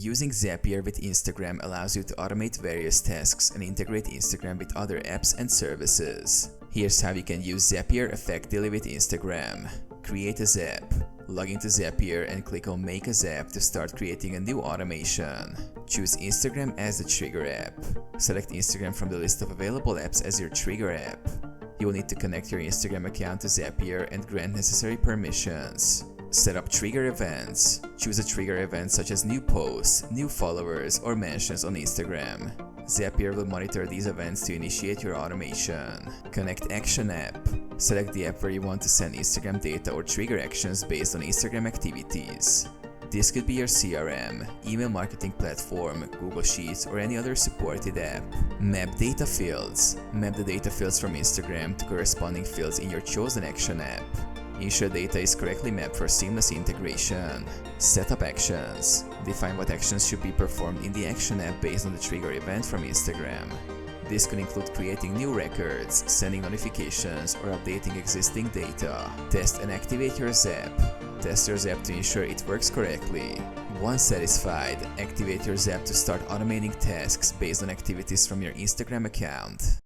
Using Zapier with Instagram allows you to automate various tasks and integrate Instagram with other apps and services. Here's how you can use Zapier effectively with Instagram. Create a Zap. Log into Zapier and click on Make a Zap to start creating a new automation. Choose Instagram as the trigger app. Select Instagram from the list of available apps as your trigger app. You will need to connect your Instagram account to Zapier and grant necessary permissions. Set up trigger events. Choose a trigger event such as new posts, new followers, or mentions on Instagram. Zapier will monitor these events to initiate your automation. Connect Action app. Select the app where you want to send Instagram data or trigger actions based on Instagram activities. This could be your CRM, email marketing platform, Google Sheets, or any other supported app. Map data fields. Map the data fields from Instagram to corresponding fields in your chosen action app. Ensure data is correctly mapped for seamless integration. Set up actions. Define what actions should be performed in the action app based on the trigger event from Instagram. This could include creating new records, sending notifications, or updating existing data. Test and activate your Zap. Test your Zap to ensure it works correctly. Once satisfied, activate your Zap to start automating tasks based on activities from your Instagram account.